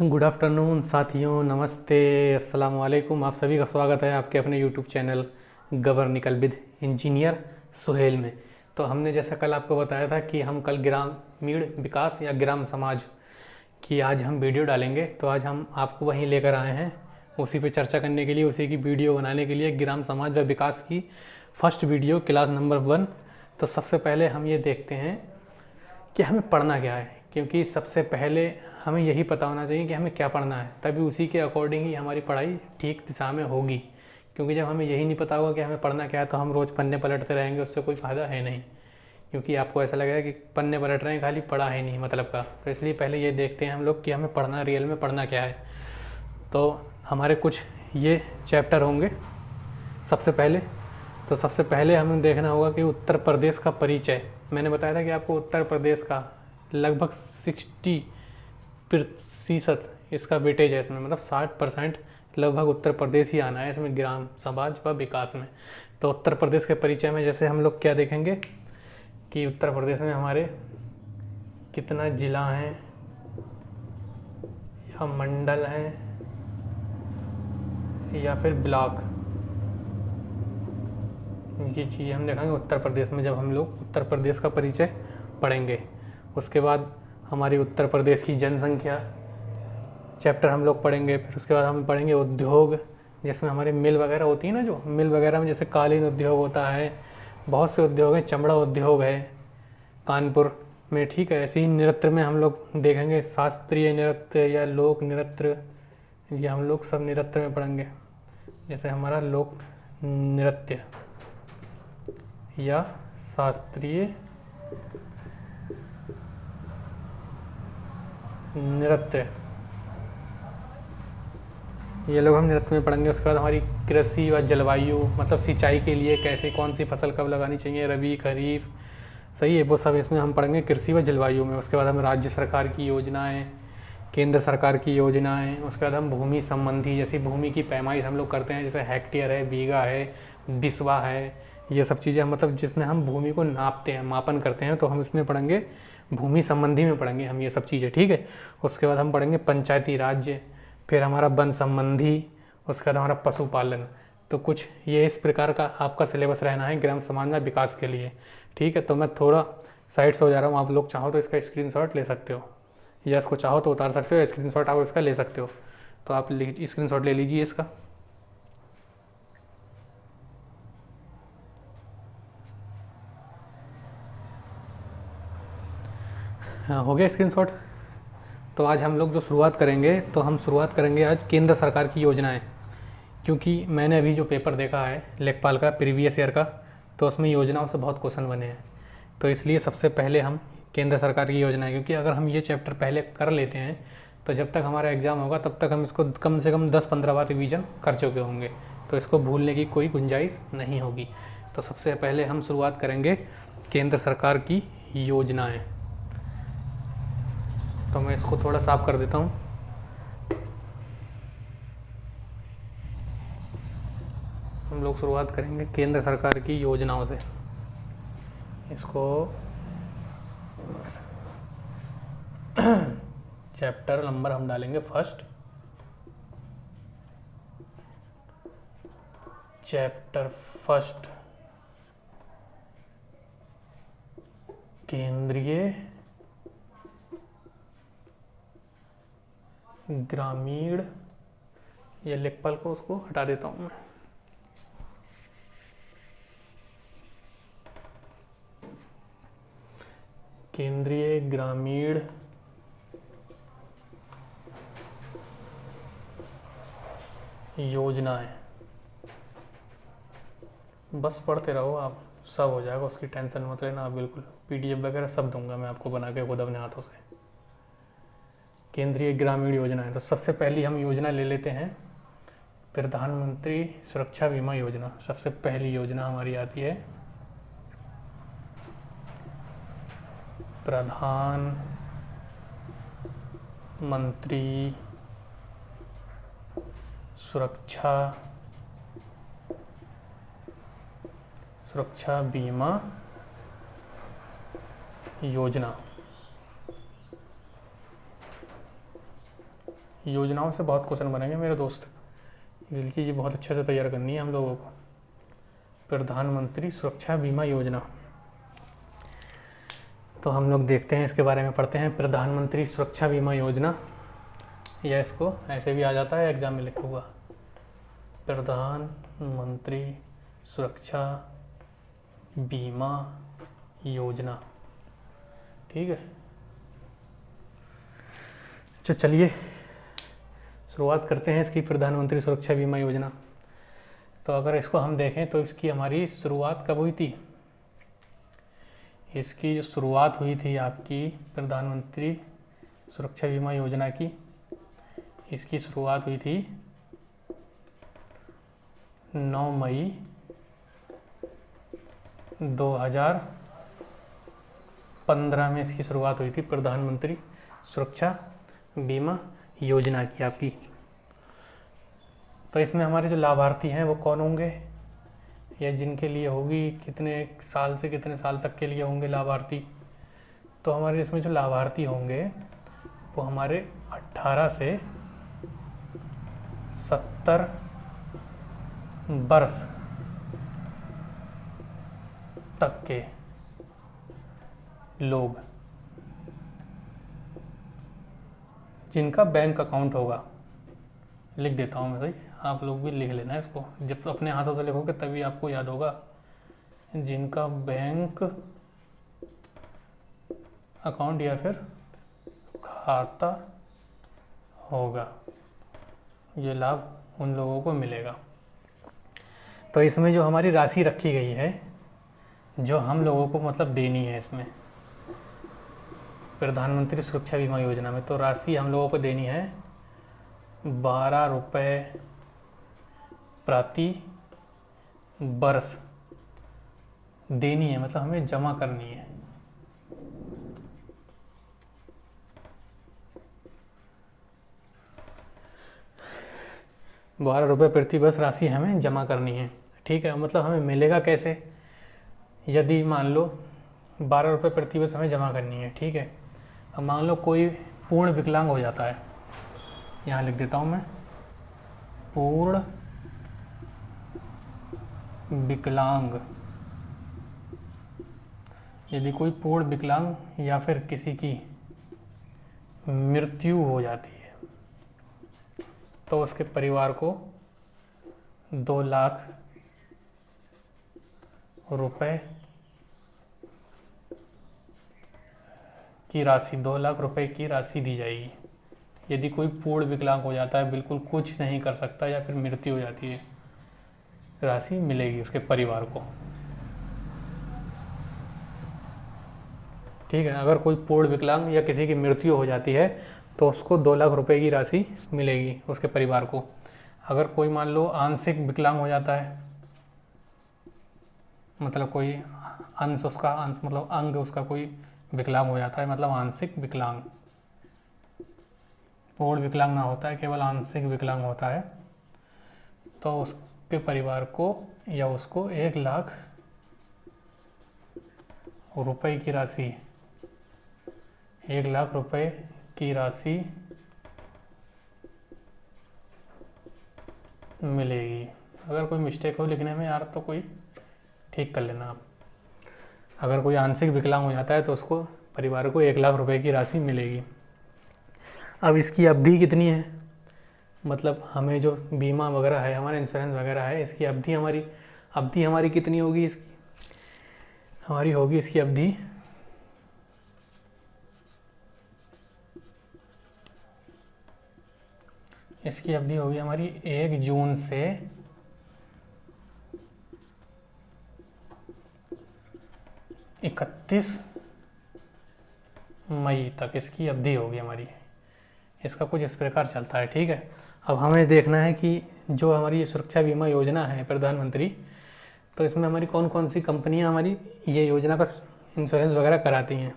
Good afternoon साथियों, नमस्ते, अस्सलाम वालेकुम। आप सभी का स्वागत है आपके अपने यूट्यूब चैनल गवर्निकल विद इंजीनियर सुहेल में। तो हमने जैसा कल आपको बताया था कि हम कल ग्रामीण विकास या ग्राम समाज की आज हम वीडियो डालेंगे। तो आज हम आपको वहीं लेकर आए हैं उसी पे चर्चा करने के लिए, उसी की वीडियो बनाने के लिए, ग्राम समाज व विकास की फर्स्ट वीडियो क्लास नंबर 1। तो सबसे पहले हम ये देखते हैं कि हमें पढ़ना क्या है, क्योंकि सबसे पहले हमें यही पता होना चाहिए कि हमें क्या पढ़ना है, तभी उसी के अकॉर्डिंग ही हमारी पढ़ाई ठीक दिशा में होगी। क्योंकि जब हमें यही नहीं पता होगा कि हमें पढ़ना क्या है तो हम रोज़ पन्ने पलटते रहेंगे, उससे कोई फ़ायदा है नहीं। क्योंकि आपको ऐसा लगेगा कि पन्ने पलट रहे हैं, खाली पढ़ा है नहीं मतलब का। तो इसलिए पहले ये देखते हैं हम लोग कि हमें पढ़ना रियल में पढ़ना क्या है। तो हमारे कुछ ये चैप्टर होंगे सबसे पहले हमें देखना होगा कि उत्तर प्रदेश का परिचय। मैंने बताया था कि आपको उत्तर प्रदेश का लगभग 60% इसका वेटेज है, इसमें मतलब 60% लगभग उत्तर प्रदेश ही आना है इसमें, ग्राम समाज व विकास में। तो उत्तर प्रदेश के परिचय में जैसे हम लोग क्या देखेंगे कि उत्तर प्रदेश में हमारे कितना ज़िला हैं या मंडल हैं या फिर ब्लॉक, ये चीज़ें हम देखेंगे उत्तर प्रदेश में जब हम लोग उत्तर प्रदेश का परिचय पढ़ेंगे। उसके बाद हमारी उत्तर प्रदेश की जनसंख्या चैप्टर हम लोग पढ़ेंगे। फिर उसके बाद हम पढ़ेंगे उद्योग, जिसमें हमारे मिल वगैरह होती है ना, जो मिल वगैरह में जैसे कालीन उद्योग होता है, बहुत से उद्योग हैं, चमड़ा उद्योग है कानपुर में, ठीक है। ऐसे ही नृत्य में हम लोग देखेंगे शास्त्रीय नृत्य या लोक नृत्य, ये हम लोग सब नृत्य में पढ़ेंगे। जैसे हमारा लोक नृत्य या शास्त्रीय नृत्य, ये लोग हम नृत्य में पढ़ेंगे। उसके बाद हमारी कृषि व जलवायु, मतलब सिंचाई के लिए कैसे कौन सी फसल कब लगानी चाहिए, रबी खरीफ, सही है, वो सब इसमें हम पढ़ेंगे कृषि व जलवायु में। उसके बाद हम राज्य सरकार की योजनाएं, केंद्र सरकार की योजनाएं। उसके बाद हम भूमि संबंधी, जैसे भूमि की पैमाइश हम लोग करते हैं, जैसे हेक्टेयर है, बीघा है, बिस्वा है, ये सब चीज़ें मतलब जिसमें हम भूमि को नापते हैं, मापन करते हैं, तो हम इसमें पढ़ेंगे भूमि संबंधी में पढ़ेंगे हम ये सब चीज़ें, ठीक है। उसके बाद हम पढ़ेंगे पंचायती राज्य, फिर हमारा वन संबंधी, उसके बाद हमारा पशुपालन। तो कुछ ये इस प्रकार का आपका सिलेबस रहना है ग्राम समाज में विकास के लिए, ठीक है। तो मैं थोड़ा साइड से हो जा रहा हूँ, आप लोग चाहो तो इसका स्क्रीनशॉट ले सकते हो, या इसको चाहो तो उतार सकते हो, स्क्रीनशॉट आप इसका ले सकते हो। तो आप स्क्रीनशॉट ले लीजिए इसका। हाँ, हो गया स्क्रीनशॉट। तो आज हम लोग जो शुरुआत करेंगे, तो हम शुरुआत करेंगे आज केंद्र सरकार की योजनाएं। क्योंकि मैंने अभी जो पेपर देखा है लेखपाल का प्रीवियस ईयर का, तो उसमें योजनाओं से बहुत क्वेश्चन बने हैं। तो इसलिए सबसे पहले हम केंद्र सरकार की योजनाएं, क्योंकि अगर हम ये चैप्टर पहले कर लेते हैं तो जब तक हमारा एग्ज़ाम होगा तब तक हम इसको कम से कम 10-15 बार रिवीजन कर चुके होंगे, तो इसको भूलने की कोई गुंजाइश नहीं होगी। तो सबसे पहले हम शुरुआत करेंगे केंद्र सरकार की योजनाएँ। तो मैं इसको थोड़ा साफ कर देता हूँ। हम लोग शुरुआत करेंगे केंद्र सरकार की योजनाओं से। इसको चैप्टर नंबर हम डालेंगे फर्स्ट, चैप्टर फर्स्ट, केंद्रीय ग्रामीण, ये लेखपाल को उसको हटा देता हूँ मैं। केंद्रीय ग्रामीण योजनाएं, बस पढ़ते रहो आप, सब हो जाएगा, उसकी टेंशन मत लेना आप बिल्कुल। पीडीएफ वगैरह सब दूंगा मैं आपको बना के खुद अपने हाथों से। केंद्रीय ग्रामीण योजनाएं, तो सबसे पहली हम योजना ले लेते हैं प्रधानमंत्री सुरक्षा बीमा योजना। सबसे पहली योजना हमारी आती है प्रधानमंत्री सुरक्षा बीमा योजना। योजनाओं से बहुत क्वेश्चन बनेंगे मेरे दोस्त, जिनकी ये बहुत अच्छे से तैयार करनी है हम लोगों को। प्रधानमंत्री सुरक्षा बीमा योजना, तो हम लोग देखते हैं इसके बारे में, पढ़ते हैं। प्रधानमंत्री सुरक्षा बीमा योजना, या इसको ऐसे भी आ जाता है एग्जाम में लिखा हुआ, प्रधानमंत्री सुरक्षा बीमा योजना। ठीक है, तो चलिए शुरुआत करते हैं इसकी, प्रधानमंत्री सुरक्षा बीमा योजना। तो अगर इसको हम देखें तो इसकी हमारी शुरुआत कब हुई थी? इसकी जो शुरुआत हुई थी आपकी प्रधानमंत्री सुरक्षा बीमा योजना की, इसकी शुरुआत हुई थी 9 मई 2015 में इसकी शुरुआत हुई थी, प्रधानमंत्री सुरक्षा बीमा योजना की आपकी। तो इसमें हमारे जो लाभार्थी हैं वो कौन होंगे, या जिनके लिए होगी, कितने साल से कितने साल तक के लिए होंगे लाभार्थी? तो हमारे इसमें जो लाभार्थी होंगे वो हमारे 18 से 70 वर्ष तक के लोग, जिनका बैंक अकाउंट होगा। लिख देता हूँ मैं, सही, आप लोग भी लिख लेना इसको, जब अपने हाथों से लिखोगे तभी आपको याद होगा। जिनका बैंक अकाउंट या फिर खाता होगा, ये लाभ उन लोगों को मिलेगा। तो इसमें जो हमारी राशि रखी गई है, जो हम लोगों को मतलब देनी है इसमें प्रधानमंत्री सुरक्षा बीमा योजना में, तो राशि हम लोगों को देनी है 12 रुपये प्रति वर्ष देनी है, मतलब हमें जमा करनी है। ₹12 प्रति वर्ष राशि हमें जमा करनी है। ठीक है, मतलब हमें मिलेगा कैसे? यदि मान लो 12 रुपये प्रति वर्ष हमें जमा करनी है, ठीक है। अब मान लो कोई पूर्ण विकलांग हो जाता है, यहाँ लिख देता हूँ मैं, पूर्ण विकलांग। यदि कोई पूर्ण विकलांग या फिर किसी की मृत्यु हो जाती है, तो उसके परिवार को 2 लाख रुपए की राशि, 2 लाख रुपए की राशि दी जाएगी। यदि कोई पूर्ण विकलांग हो जाता है, बिल्कुल कुछ नहीं कर सकता, या फिर मृत्यु हो जाती है, राशि मिलेगी उसके परिवार को। ठीक है, अगर कोई पूर्ण विकलांग या किसी की मृत्यु हो जाती है तो उसको 2 लाख रुपए की राशि मिलेगी उसके परिवार को। अगर कोई मान लो आंशिक विकलांग हो जाता है, मतलब कोई अंश उसका, अंश मतलब अंग उसका कोई विकलांग हो जाता है, मतलब आंशिक विकलांग, पूर्ण विकलांग ना होता है, केवल आंशिक विकलांग होता है, तो उसके परिवार को या उसको 1 लाख रुपए की राशि, 1 लाख रुपए की राशि मिलेगी। अगर कोई मिस्टेक हो लिखने में यार तो कोई ठीक कर लेना आप। अगर कोई आंशिक विकलांग हो जाता है तो उसको परिवार को 1 लाख रुपए की राशि मिलेगी। अब इसकी अवधि कितनी है, मतलब हमें जो बीमा वगैरह है, हमारा इंश्योरेंस वगैरह है, इसकी अवधि हमारी कितनी होगी? इसकी हमारी होगी इसकी अवधि 1 जून से 31 मई तक इसकी अवधि होगी हमारी। इसका कुछ इस प्रकार चलता है। ठीक है, अब हमें देखना है कि जो हमारी ये सुरक्षा बीमा योजना है प्रधानमंत्री, तो इसमें हमारी कौन कौन सी कंपनियां हमारी ये योजना का इंश्योरेंस वगैरह कराती हैं।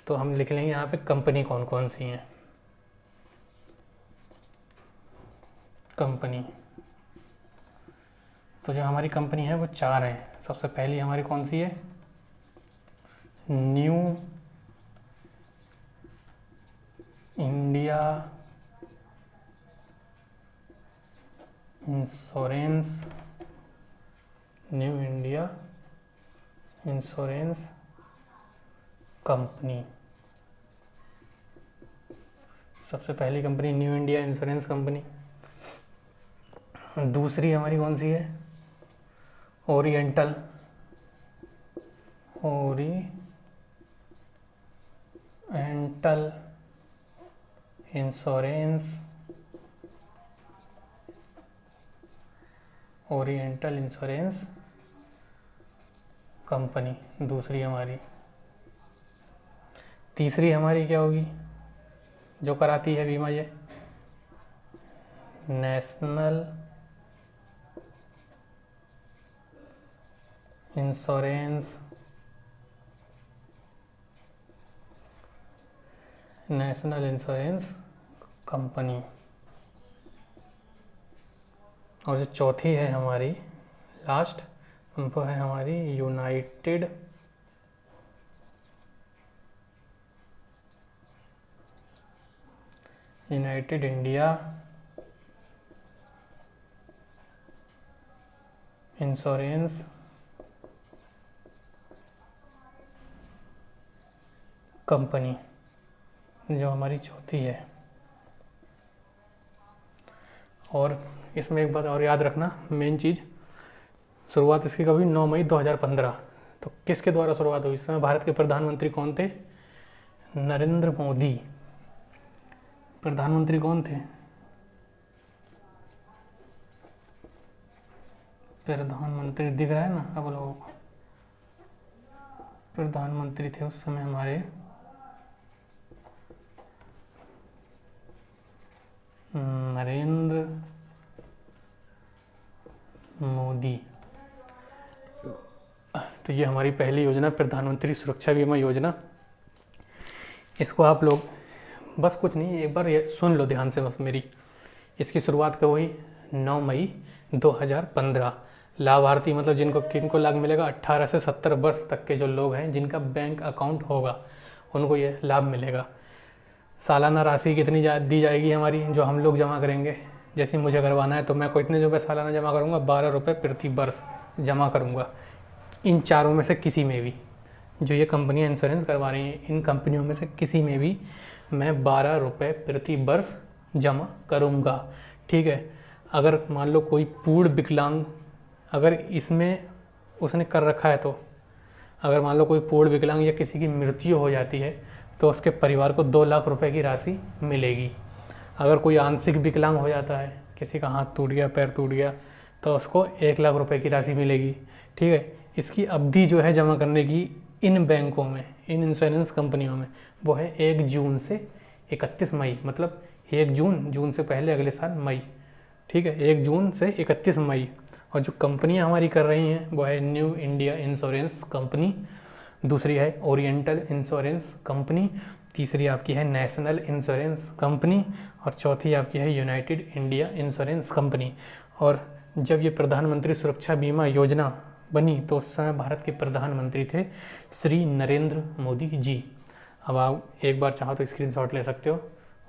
तो हम लिख लेंगे यहाँ पे कंपनी कौन कौन सी हैं। कंपनी, तो जो हमारी कंपनी है वो 4 हैं। सबसे पहली हमारी कौन सी है? New India insurance, new India insurance company. सबसे पहली company new India insurance company. दूसरी हमारी कौन सी है? Oriental insurance, oriental insurance company दूसरी हमारी। तीसरी हमारी क्या होगी जो कराती है बीमा? ये नेशनल इंश्योरेंस कंपनी। और जो चौथी है हमारी लास्ट, वो है हमारी यूनाइटेड इंडिया इंश्योरेंस कंपनी, जो हमारी चौथी है। और इसमें एक बात और याद रखना, मेन चीज़, शुरुआत इसकी कभी 9 मई 2015। तो किसके द्वारा शुरुआत हुई? इस समय भारत के प्रधानमंत्री कौन थे? नरेंद्र मोदी प्रधानमंत्री कौन थे? प्रधानमंत्री दिख रहा है ना अब लोगों को? प्रधानमंत्री थे उस समय हमारे नरेंद्र मोदी। तो ये हमारी पहली योजना प्रधानमंत्री सुरक्षा बीमा योजना। इसको आप लोग बस कुछ नहीं, एक बार ये सुन लो ध्यान से बस मेरी। इसकी शुरुआत कब हुई? 9 मई 2015। लाभार्थी मतलब किनको लाभ मिलेगा? 18 से 70 वर्ष तक के जो लोग हैं जिनका बैंक अकाउंट होगा उनको ये लाभ मिलेगा। सालाना राशि कितनी दी जाएगी हमारी, जो हम लोग जमा करेंगे? जैसे मुझे करवाना है तो मैं को इतने रुपये सालाना जमा करूँगा, 12 रुपये प्रति वर्ष जमा करूँगा। इन चारों में से किसी में भी, जो ये कंपनियां इंश्योरेंस करवा रही हैं, इन कंपनियों में से किसी में भी मैं 12 रुपये प्रति वर्ष जमा करूँगा। ठीक है। अगर मान लो कोई पूर्ण विकलांग, अगर इसमें उसने कर रखा है, तो अगर मान लो कोई पूर्ण विकलांग या किसी की मृत्यु हो जाती है तो उसके परिवार को 2 लाख रुपए की राशि मिलेगी। अगर कोई आंशिक विकलांग हो जाता है, किसी का हाथ टूट गया, पैर टूट गया, तो उसको 1 लाख रुपए की राशि मिलेगी। ठीक है। इसकी अवधि जो है जमा करने की इन बैंकों में, इन इंश्योरेंस कंपनियों में, वो है 1 जून से 31 मई। मतलब 1 जून से पहले अगले साल मई। ठीक है, 1 जून से 31 मई। और जो कंपनियां हमारी कर रही हैं वो है न्यू इंडिया इंश्योरेंस कंपनी, दूसरी है ओरिएंटल इंश्योरेंस कंपनी, तीसरी आपकी है नेशनल इंश्योरेंस कंपनी, और चौथी आपकी है यूनाइटेड इंडिया इंश्योरेंस कंपनी। और जब ये प्रधानमंत्री सुरक्षा बीमा योजना बनी तो उस समय भारत के प्रधानमंत्री थे श्री नरेंद्र मोदी जी। अब आप एक बार चाहो तो स्क्रीनशॉट ले सकते हो,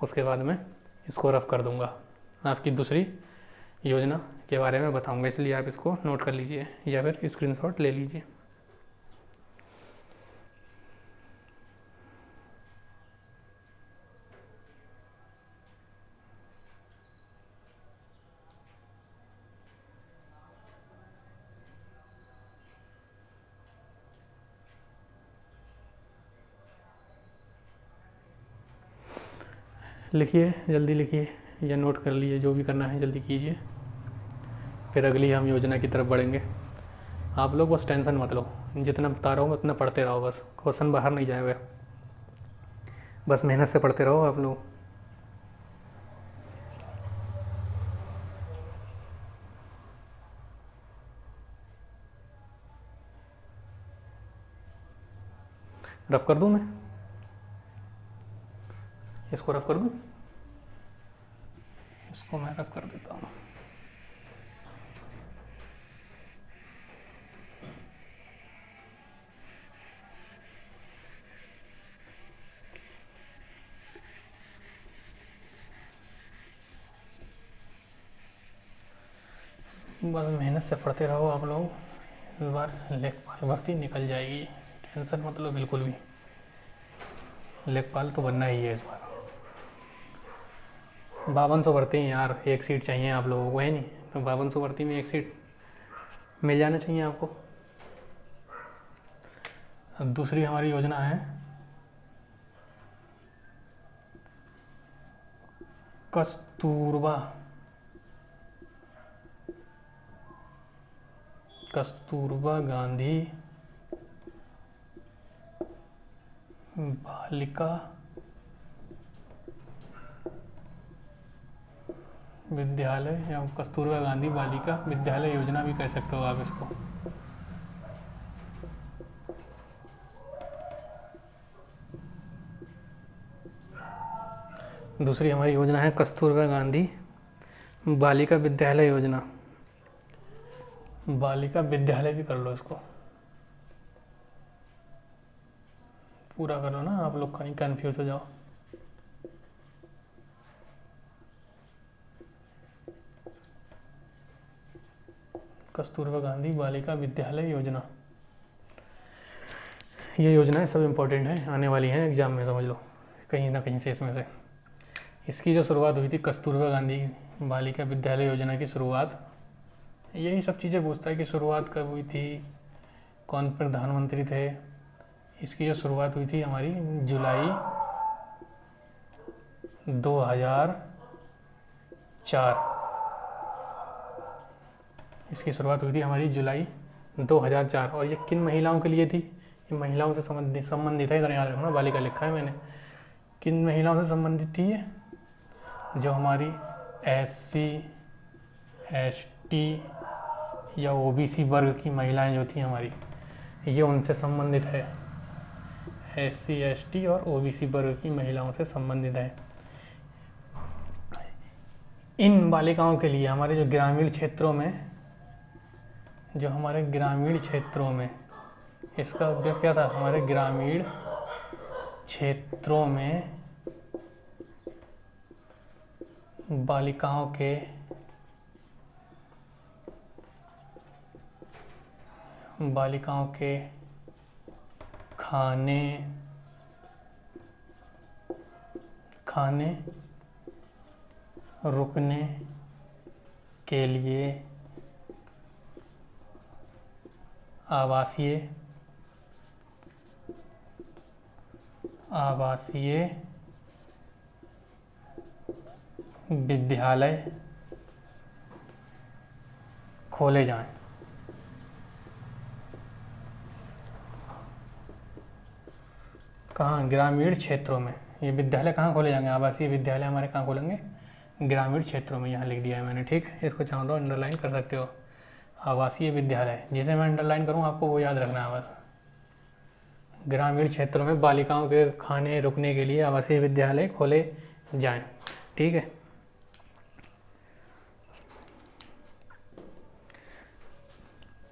उसके बाद मैं इसको रफ कर दूंगा। आपकी दूसरी योजना के बारे में बताऊंगा, इसलिए आप इसको नोट कर लीजिए या फिर स्क्रीनशॉट ले लीजिए। लिखिए, जल्दी लिखिए या नोट कर लीजिए, जो भी करना है जल्दी कीजिए, फिर अगली हम योजना की तरफ बढ़ेंगे। आप लोग बस टेंशन मत लो, जितना बता रहा हूँ उतना पढ़ते रहो, बस क्वेश्चन बाहर नहीं जाएगा, बस मेहनत से पढ़ते रहो आप लोग। रफ कर दूँ मैं इसको? रफ कर दूँ इसको? मैं रफ कर देता हूँ। बस मेहनत से पढ़ते रहो आप लोग, इस बार लेखपाल भर्ती निकल जाएगी, टेंशन मत लो बिल्कुल भी। लेखपाल तो बनना ही है इस बार। 5200 भर्ती हैं यार, एक सीट चाहिए आप लोगों को, है नहीं? तो 5200 भर्ती में एक सीट मिल जाना चाहिए आपको। अब दूसरी हमारी योजना है कस्तूरबा गांधी बालिका विद्यालय या कस्तूरबा गांधी बालिका विद्यालय योजना भी कह सकते हो आप इसको। दूसरी हमारी योजना है कस्तूरबा गांधी बालिका विद्यालय योजना। बालिका विद्यालय भी कर लो इसको, पूरा कर लो ना, आप लोग कहीं कंफ्यूज हो जाओ। कस्तूरबा गांधी बालिका विद्यालय योजना, ये योजनाएं सब इम्पोर्टेंट हैं, आने वाली हैं एग्जाम में, समझ लो कहीं ना कहीं से इसमें से। इसकी जो शुरुआत हुई थी कस्तूरबा गांधी बालिका विद्यालय योजना की शुरुआत, यही सब चीज़ें पूछता है कि शुरुआत कब हुई थी, कौन प्रधानमंत्री थे। इसकी जो शुरुआत हुई थी हमारी जुलाई 2004, इसकी शुरुआत हुई थी हमारी जुलाई 2004। और ये किन महिलाओं के लिए थी? ये महिलाओं से संबंधित है, इधर याद रखना, बालिका लिखा है मैंने। किन महिलाओं से संबंधित थी ये? जो हमारी SC ST या OBC वर्ग की महिलाएं जो थी हमारी, ये उनसे संबंधित है। SC ST और OBC वर्ग की महिलाओं से संबंधित है। इन बालिकाओं के लिए हमारे जो ग्रामीण क्षेत्रों में, जो हमारे ग्रामीण क्षेत्रों में, इसका उद्देश्य क्या था? हमारे ग्रामीण क्षेत्रों में बालिकाओं के खाने रुकने के लिए आवासीय विद्यालय खोले जाएं। कहाँ? ग्रामीण क्षेत्रों में। ये विद्यालय कहाँ खोले जाएंगे? आवासीय विद्यालय हमारे कहाँ खोलेंगे? ग्रामीण क्षेत्रों में। यहाँ लिख दिया है मैंने, ठीक है? इसको चाहो तो अंडरलाइन कर सकते हो। आवासीय विद्यालय, जिसे मैं अंडरलाइन करूँ आपको वो याद रखना है बस। ग्रामीण क्षेत्रों में बालिकाओं के खाने रुकने के लिए आवासीय विद्यालय खोले जाएं, ठीक है?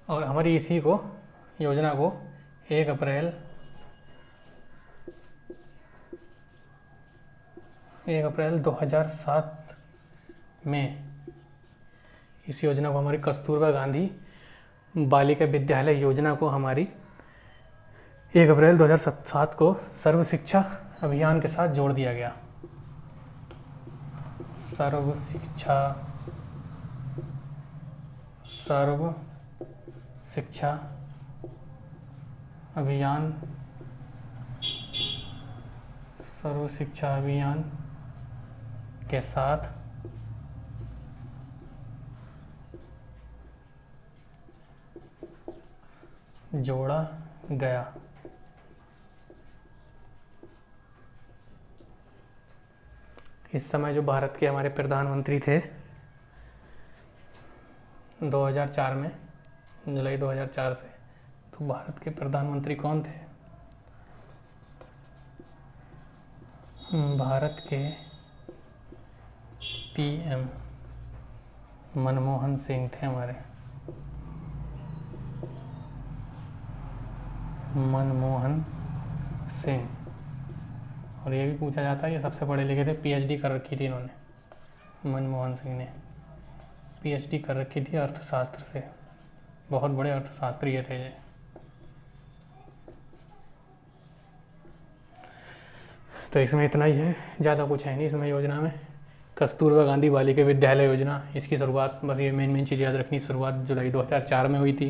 और हमारी इसी योजना को 1 अप्रैल 2007 में इस योजना को, हमारी कस्तूरबा गांधी बालिका विद्यालय योजना को हमारी 1 अप्रैल 2007 को सर्व शिक्षा अभियान के साथ जोड़ दिया गया। सर्व शिक्षा अभियान के साथ जोड़ा गया। इस समय जो भारत के हमारे प्रधानमंत्री थे 2004 में, जुलाई 2004 से, तो भारत के प्रधानमंत्री कौन थे? भारत के PM मनमोहन सिंह थे हमारे, मनमोहन सिंह। और ये भी पूछा जाता है, ये सबसे पढ़े लिखे थे, PhD कर रखी थी इन्होंने, मनमोहन सिंह ने। पीएचडी कर रखी थी अर्थशास्त्र से, बहुत बड़े अर्थशास्त्री थे ये। तो इसमें इतना ही है, ज़्यादा कुछ है नहीं इसमें योजना में। कस्तूरबा गांधी बालिका विद्यालय योजना, इसकी शुरुआत, बस ये मेन चीज़ याद रखनी, शुरुआत जुलाई 2004 में हुई थी।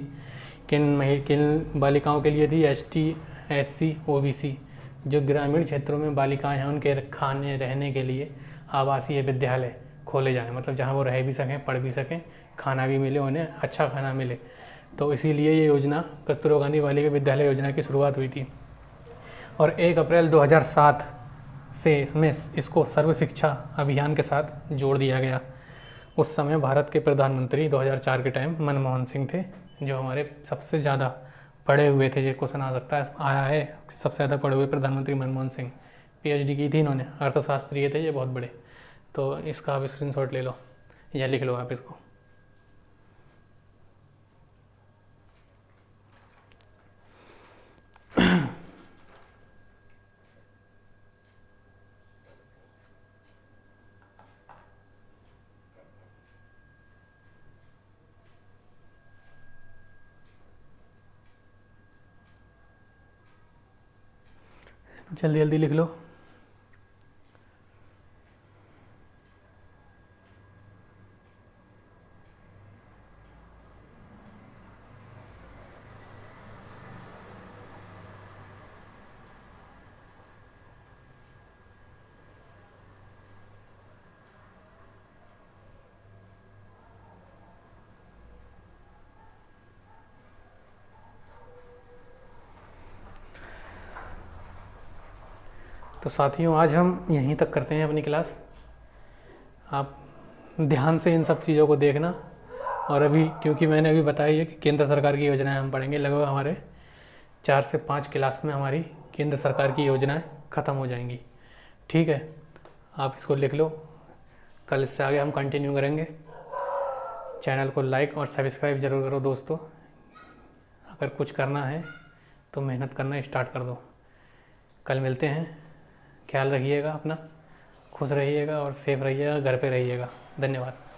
किन बालिकाओं के लिए थी? ST SC OBC, जो ग्रामीण क्षेत्रों में बालिकाएं हैं उनके खाने रहने के लिए आवासीय विद्यालय खोले जाएं, मतलब जहां वो रह भी सकें, पढ़ भी सकें, खाना भी मिले, उन्हें अच्छा खाना मिले। तो इसीलिए ये योजना, कस्तूरबा गांधी बालिका विद्यालय योजना की शुरुआत हुई थी। और 1 अप्रैल 2007 से इसको सर्व शिक्षा अभियान के साथ जोड़ दिया गया। उस समय भारत के प्रधानमंत्री 2004 के टाइम मनमोहन सिंह थे, जो हमारे सबसे ज़्यादा पढ़े हुए थे। ये क्वेश्चन आ सकता है, आया है, सबसे ज़्यादा पढ़े हुए प्रधानमंत्री मनमोहन सिंह। PhD की थी इन्होंने, अर्थशास्त्री थे ये बहुत बड़े। तो इसका आप स्क्रीनशॉट ले लो या लिख लो आप इसको। जल्दी जल्दी लिख लो। तो साथियों, आज हम यहीं तक करते हैं अपनी क्लास। आप ध्यान से इन सब चीज़ों को देखना। और अभी, क्योंकि मैंने अभी बताया है कि केंद्र सरकार की योजनाएं हम पढ़ेंगे, लगभग हमारे 4 से 5 क्लास में हमारी केंद्र सरकार की योजनाएं ख़त्म हो जाएंगी। ठीक है, आप इसको लिख लो। कल इससे आगे हम कंटिन्यू करेंगे। चैनल को लाइक और सब्सक्राइब ज़रूर करो दोस्तों। अगर कुछ करना है तो मेहनत करना स्टार्ट कर दो। कल मिलते हैं। ख्याल रखिएगा अपना, खुश रहिएगा और सेफ रहिएगा, घर पे रहिएगा। धन्यवाद।